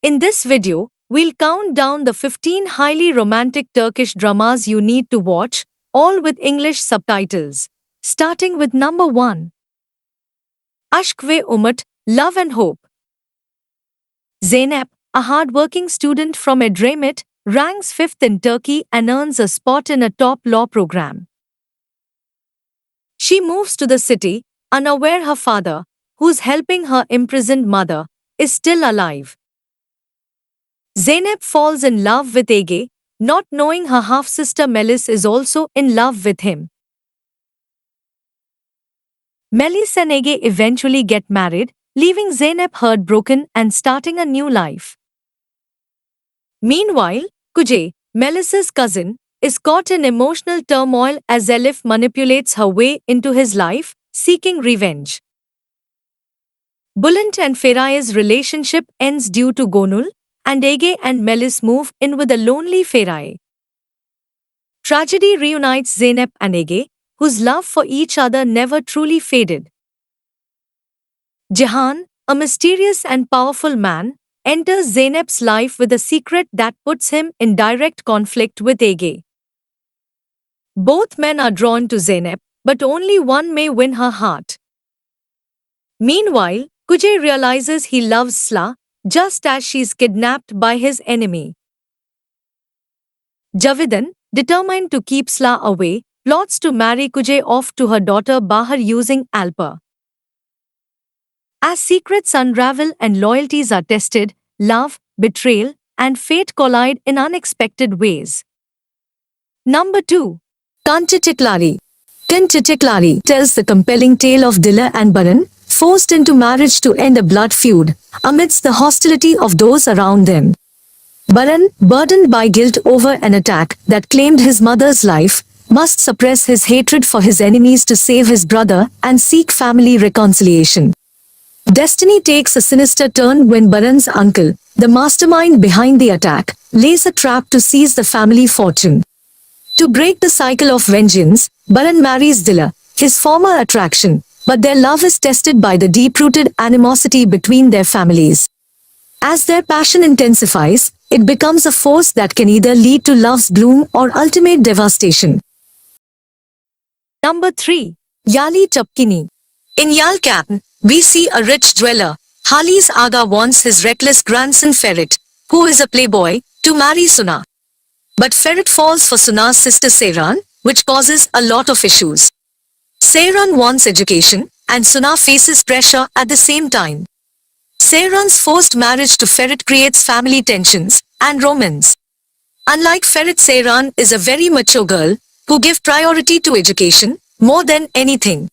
In this video, we'll count down the 15 highly romantic Turkish dramas you need to watch, all with English subtitles. Starting with number 1. Aşk ve Umut, Love and Hope. Zeynep, a hard-working student from Edremit, ranks 5th in Turkey and earns a spot in a top law program. She moves to the city, unaware her father, who's helping her imprisoned mother, is still alive. Zeynep falls in love with Ege, not knowing her half-sister Melis is also in love with him. Melis and Ege eventually get married, leaving Zeynep heartbroken and starting a new life. Meanwhile, Kuzey, Melis's cousin, is caught in emotional turmoil as Elif manipulates her way into his life, seeking revenge. Bülent and Feraye's relationship ends due to Gonul, and Ege and Melis move in with a lonely Feraye. Tragedy reunites Zeynep and Ege, whose love for each other never truly faded. Cihan, a mysterious and powerful man, enters Zeynep's life with a secret that puts him in direct conflict with Ege. Both men are drawn to Zeynep, but only one may win her heart. Meanwhile, Kuzey realizes he loves Sıla, just as she's kidnapped by his enemy. Javidan, determined to keep Sıla away, plots to marry Kuzey off to her daughter Bahar using Alper. As secrets unravel and loyalties are tested, love, betrayal, and fate collide in unexpected ways. Number 2. Kan Çiçekleri. Kan Çiçekleri tells the compelling tale of Dila and Baran, forced into marriage to end a blood feud, amidst the hostility of those around them. Baran, burdened by guilt over an attack that claimed his mother's life, must suppress his hatred for his enemies to save his brother and seek family reconciliation. Destiny takes a sinister turn when Baran's uncle, the mastermind behind the attack, lays a trap to seize the family fortune. To break the cycle of vengeance, Baran marries Dila, his former attraction, but their love is tested by the deep-rooted animosity between their families. As their passion intensifies, it becomes a force that can either lead to love's bloom or ultimate devastation. Number 3. Yali Çapkini. In Yalkan, we see a rich dweller. Halis Aga wants his reckless grandson Ferit, who is a playboy, to marry Suna. But Ferit falls for Suna's sister Seyran, which causes a lot of issues. Seyran wants education, and Suna faces pressure at the same time. Seyran's forced marriage to Ferit creates family tensions and romance. Unlike Ferit, Seyran is a very mature girl who gives priority to education more than anything.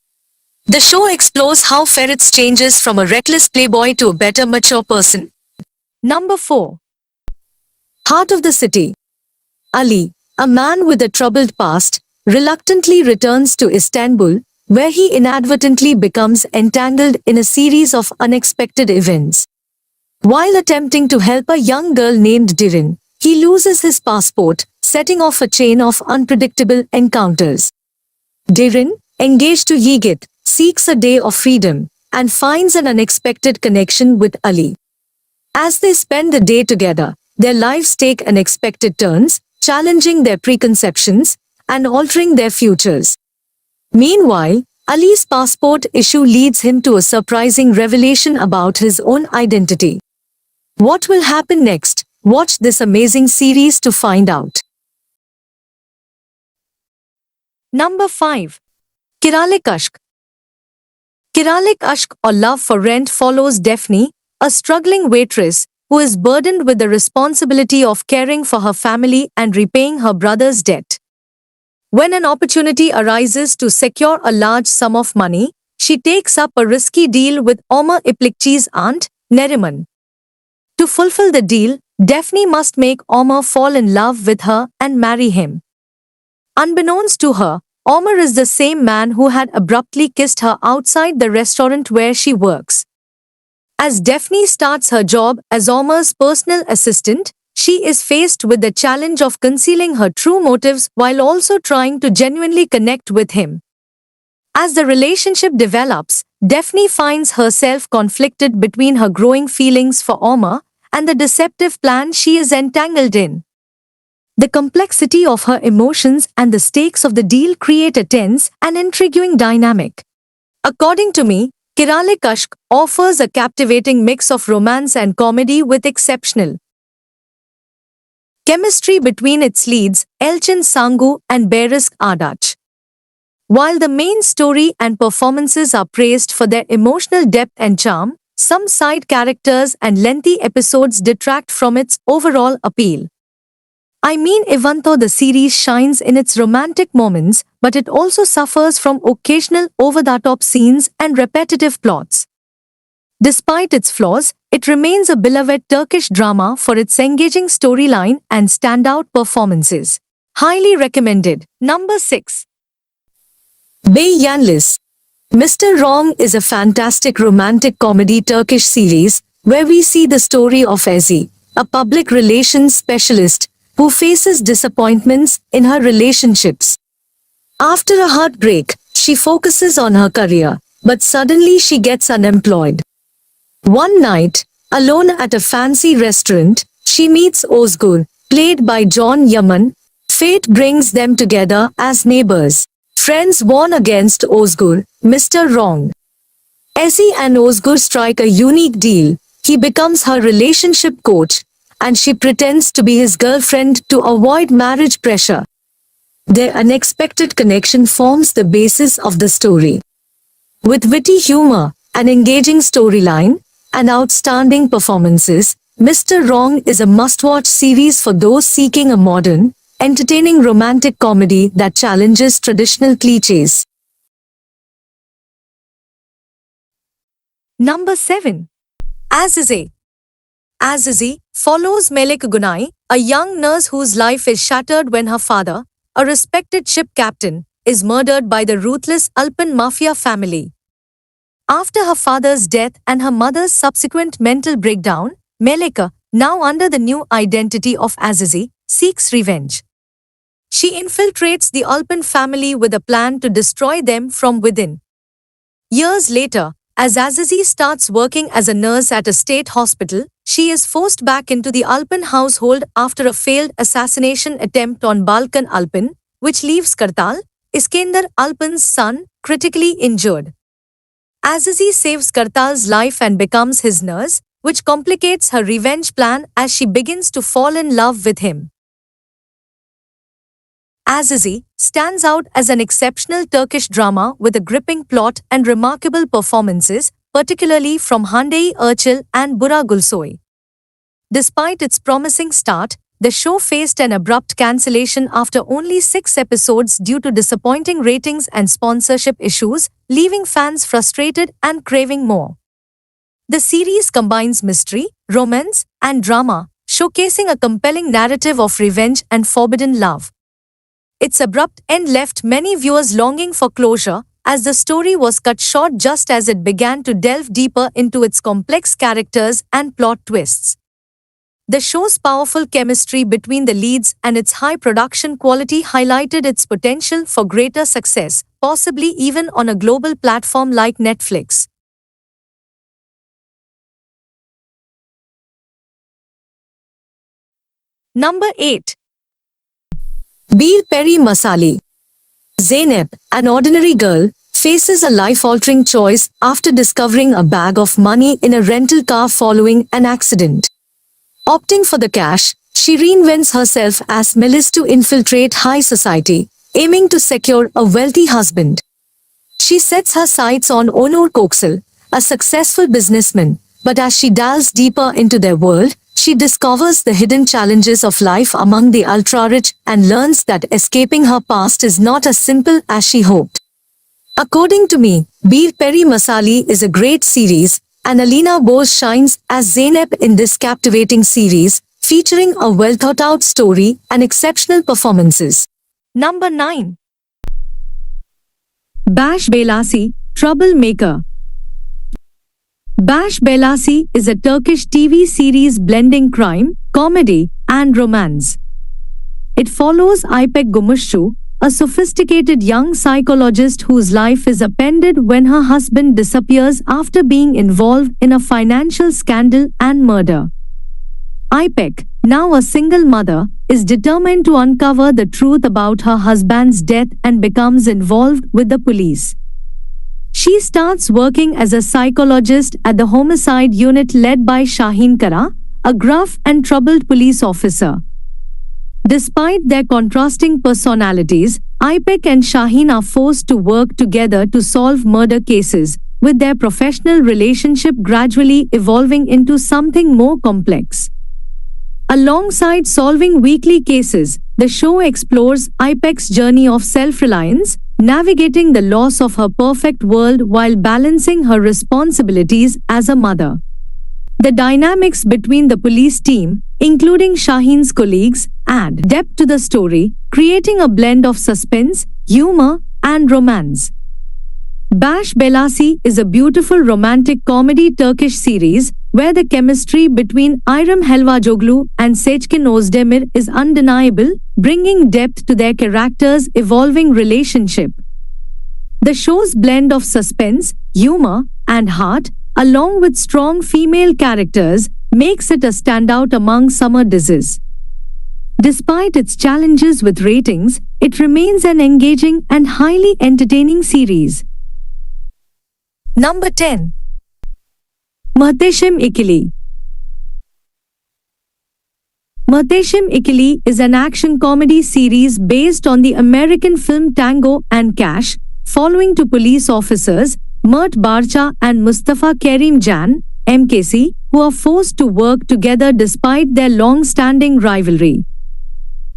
The show explores how Ferit changes from a reckless playboy to a better mature person. Number 4. Heart of the City. Ali, a man with a troubled past, reluctantly returns to Istanbul, where he inadvertently becomes entangled in a series of unexpected events. While attempting to help a young girl named Dirin, he loses his passport, setting off a chain of unpredictable encounters. Dirin, engaged to Yiğit, seeks a day of freedom and finds an unexpected connection with Ali. As they spend the day together, their lives take unexpected turns, challenging their preconceptions and altering their futures. Meanwhile, Ali's passport issue leads him to a surprising revelation about his own identity. What will happen next? Watch this amazing series to find out. Number 5. Kiralik Aşk. Kiralik Aşk or Love for Rent follows Daphne, a struggling waitress who is burdened with the responsibility of caring for her family and repaying her brother's debt. When an opportunity arises to secure a large sum of money, she takes up a risky deal with Ömer İplikçi's aunt, Neriman. To fulfill the deal, Daphne must make Ömer fall in love with her and marry him. Unbeknownst to her, Ömer is the same man who had abruptly kissed her outside the restaurant where she works. As Daphne starts her job as Ömer's personal assistant, she is faced with the challenge of concealing her true motives while also trying to genuinely connect with him. As the relationship develops, Daphne finds herself conflicted between her growing feelings for Ömer and the deceptive plan she is entangled in. The complexity of her emotions and the stakes of the deal create a tense and intriguing dynamic. According to me, Kirale Kashk offers a captivating mix of romance and comedy with exceptional chemistry between its leads, Elchin Sangu and Berisk Ardach. While the main story and performances are praised for their emotional depth and charm, some side characters and lengthy episodes detract from its overall appeal. I mean, even though the series shines in its romantic moments, but it also suffers from occasional over-the-top scenes and repetitive plots. Despite its flaws, it remains a beloved Turkish drama for its engaging storyline and standout performances. Highly recommended. Number 6. Bey Yanlis. Mr. Wrong is a fantastic romantic comedy Turkish series where we see the story of Ezi, a public relations specialist who faces disappointments in her relationships. After a heartbreak, she focuses on her career, but suddenly she gets unemployed. One night, alone at a fancy restaurant, she meets Ozgur, played by John Yaman. Fate brings them together as neighbors. Friends warn against Ozgur, Mr. Wrong. Ezi and Ozgur strike a unique deal. He becomes her relationship coach, and she pretends to be his girlfriend to avoid marriage pressure. Their unexpected connection forms the basis of the story. With witty humor, an engaging storyline, and outstanding performances, Mr. Wrong is a must-watch series for those seeking a modern, entertaining romantic comedy that challenges traditional clichés. Number 7. Azize. Azize follows Melek Gunai, a young nurse whose life is shattered when her father, a respected ship captain, is murdered by the ruthless Alpan mafia family. After her father's death and her mother's subsequent mental breakdown, Meleka, now under the new identity of Azize, seeks revenge. She infiltrates the Alpan family with a plan to destroy them from within. Years later, as Azize starts working as a nurse at a state hospital, she is forced back into the Alpan household after a failed assassination attempt on Balkan Alpan, which leaves Kartal, Iskender Alpan's son, critically injured. Azize saves Kartal's life and becomes his nurse, which complicates her revenge plan as she begins to fall in love with him. Azize stands out as an exceptional Turkish drama with a gripping plot and remarkable performances, particularly from Hande Erçel and Burak Gülsoy. Despite its promising start, the show faced an abrupt cancellation after only 6 episodes due to disappointing ratings and sponsorship issues, leaving fans frustrated and craving more. The series combines mystery, romance, and drama, showcasing a compelling narrative of revenge and forbidden love. Its abrupt end left many viewers longing for closure, as the story was cut short just as it began to delve deeper into its complex characters and plot twists. The show's powerful chemistry between the leads and its high production quality highlighted its potential for greater success, possibly even on a global platform like Netflix. Number 8. Bir Peri Masali. Zeynep, an ordinary girl, faces a life-altering choice after discovering a bag of money in a rental car following an accident. Opting for the cash, she reinvents herself as Melis to infiltrate high society, aiming to secure a wealthy husband. She sets her sights on Onur Koksal, a successful businessman, but as she delves deeper into their world, she discovers the hidden challenges of life among the ultra-rich and learns that escaping her past is not as simple as she hoped. According to me, Bir Peri Masali is a great series, and Alina Bose shines as Zeynep in this captivating series, featuring a well-thought-out story and exceptional performances. Number 9. Bash Belasi, Troublemaker. Bash Belasi is a Turkish TV series blending crime, comedy, and romance. It follows İpek Gümüşçü, a sophisticated young psychologist whose life is upended when her husband disappears after being involved in a financial scandal and murder. Ipek, now a single mother, is determined to uncover the truth about her husband's death and becomes involved with the police. She starts working as a psychologist at the homicide unit led by Shaheen Kara, a gruff and troubled police officer. Despite their contrasting personalities, Ipek and Shaheen are forced to work together to solve murder cases, with their professional relationship gradually evolving into something more complex. Alongside solving weekly cases, the show explores Ipek's journey of self-reliance, navigating the loss of her perfect world while balancing her responsibilities as a mother. The dynamics between the police team, including Shaheen's colleagues, add depth to the story, creating a blend of suspense, humor, and romance. Bash Belası is a beautiful romantic comedy Turkish series where the chemistry between İrem Helvacıoğlu and Seçkin Özdemir is undeniable, bringing depth to their characters' evolving relationship. The show's blend of suspense, humor, and heart, along with strong female characters, makes it a standout among summer dishes. Despite its challenges with ratings, it remains an engaging and highly entertaining series. Number 10. Muhteşem İkili. Muhteşem İkili is an action comedy series based on the American film Tango and Cash, following two police officers, Mert Barça and Mustafa Kerimcan, MKC, who are forced to work together despite their long-standing rivalry.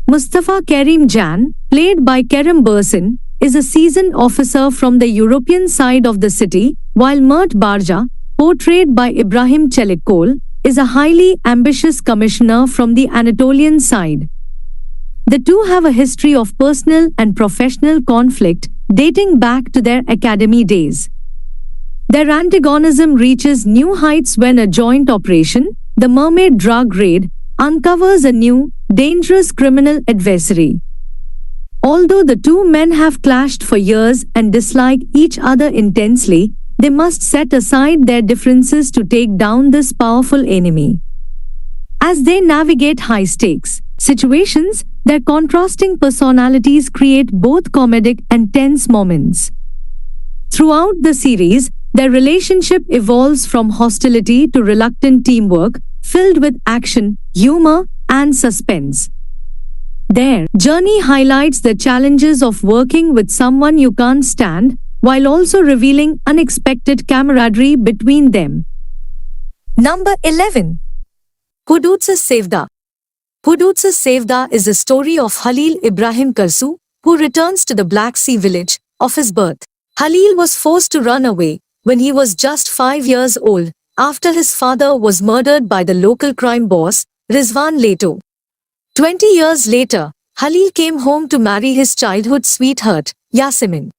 Mustafa Kerimcan, played by Kerem Bürsin, is a seasoned officer from the European side of the city, while Mert Barça, portrayed by Ibrahim Çelikkol, is a highly ambitious commissioner from the Anatolian side. The two have a history of personal and professional conflict dating back to their academy days. Their antagonism reaches new heights when a joint operation, the Mermaid Drug Raid, uncovers a new, dangerous criminal adversary. Although the two men have clashed for years and dislike each other intensely, they must set aside their differences to take down this powerful enemy. As they navigate high-stakes situations, their contrasting personalities create both comedic and tense moments. Throughout the series, their relationship evolves from hostility to reluctant teamwork, filled with action, humor, and suspense. Their journey highlights the challenges of working with someone you can't stand, while also revealing unexpected camaraderie between them. Number 11. Hududsuz Sevda. Hududsuz Sevda is the story of Halil İbrahim Karsu, who returns to the Black Sea village of his birth. Halil was forced to run away when he was just 5 years old, after his father was murdered by the local crime boss, Rizvan Leto. 20 years later, Halil came home to marry his childhood sweetheart, Yasemin.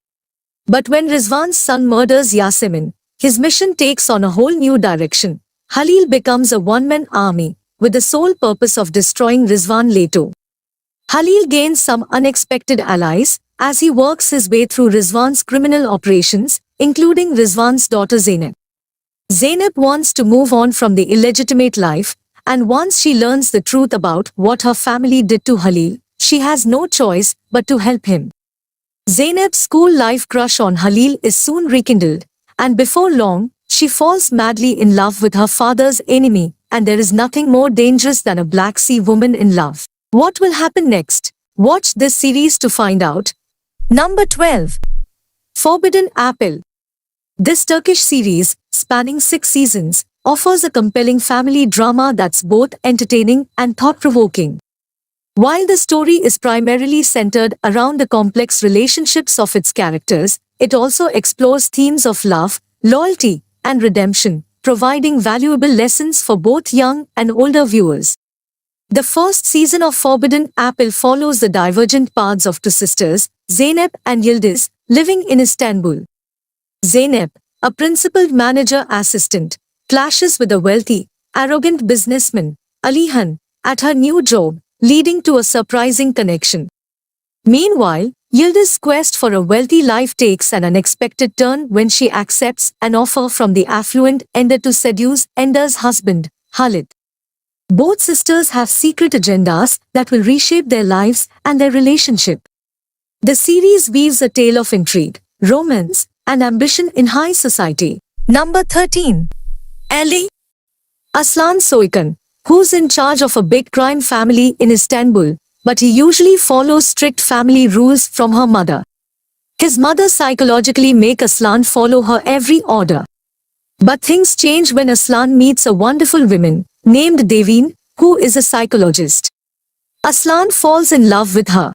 But when Rizvan's son murders Yasemin, his mission takes on a whole new direction. Halil becomes a one-man army, with the sole purpose of destroying Rizvan Leto. Halil gains some unexpected allies, as he works his way through Rizvan's criminal operations, including Rizvan's daughter Zeynep. Zeynep wants to move on from the illegitimate life, and once she learns the truth about what her family did to Halil, she has no choice but to help him. Zeynep's school life crush on Halil is soon rekindled, and before long, she falls madly in love with her father's enemy, and there is nothing more dangerous than a Black Sea woman in love. What will happen next? Watch this series to find out. Number 12. Forbidden Apple. This Turkish series, spanning 6 seasons, offers a compelling family drama that's both entertaining and thought-provoking. While the story is primarily centered around the complex relationships of its characters, it also explores themes of love, loyalty, and redemption, providing valuable lessons for both young and older viewers. The first season of Forbidden Apple follows the divergent paths of two sisters, Zeynep and Yildiz, living in Istanbul. Zeynep, a principal manager assistant, clashes with a wealthy, arrogant businessman, Alihan, at her new job, leading to a surprising connection. Meanwhile, Yildiz's quest for a wealthy life takes an unexpected turn when she accepts an offer from the affluent Ender to seduce Ender's husband, Halit. Both sisters have secret agendas that will reshape their lives and their relationship. The series weaves a tale of intrigue, romance, and ambition in high society. Number 13. Ali Aslan Soykan, who's in charge of a big crime family in Istanbul, but he usually follows strict family rules from her mother. His mother psychologically makes Aslan follow her every order. But things change when Aslan meets a wonderful woman named Devin, who is a psychologist. Aslan falls in love with her.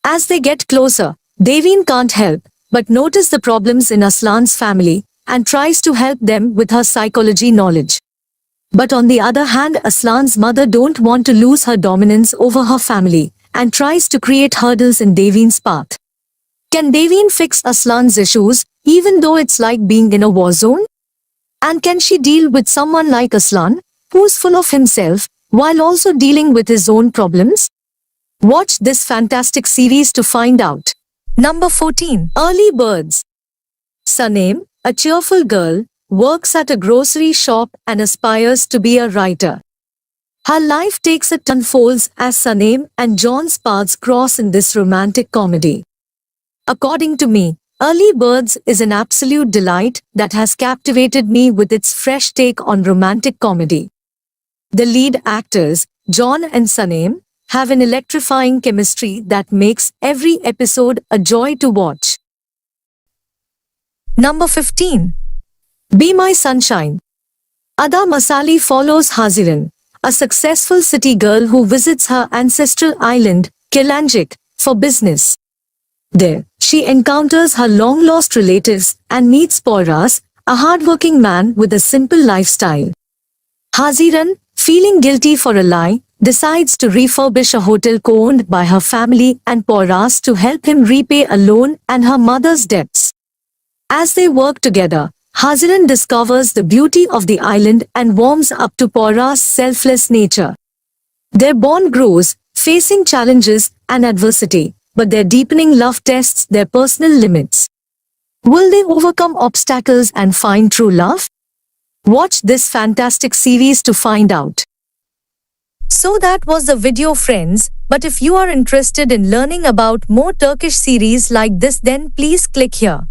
As they get closer, Devin can't help but notice the problems in Aslan's family and tries to help them with her psychology knowledge. But on the other hand, Aslan's mother don't want to lose her dominance over her family and tries to create hurdles in Devin's path. Can Devin fix Aslan's issues even though it's like being in a war zone? And can she deal with someone like Aslan, who's full of himself, while also dealing with his own problems? Watch this fantastic series to find out. Number 14. Early Birds. Sanem, a cheerful girl, works at a grocery shop and aspires to be a writer. Her life takes a turn folds as Sanem and John's paths cross in this romantic comedy. According to me, Early Birds is an absolute delight that has captivated me with its fresh take on romantic comedy. The lead actors, John and Sanem, have an electrifying chemistry that makes every episode a joy to watch. Number 15. Be My Sunshine. Ada Masali follows Haziran, a successful city girl who visits her ancestral island, Kilanjik, for business. There, she encounters her long-lost relatives and meets Poyraz, a hardworking man with a simple lifestyle. Haziran, feeling guilty for a lie, decides to refurbish a hotel co-owned by her family and Poyraz to help him repay a loan and her mother's debts. As they work together, Haziran discovers the beauty of the island and warms up to Poyraz's selfless nature. Their bond grows, facing challenges and adversity, but their deepening love tests their personal limits. Will they overcome obstacles and find true love? Watch this fantastic series to find out. So that was the video, friends, but if you are interested in learning about more Turkish series like this, then please click here.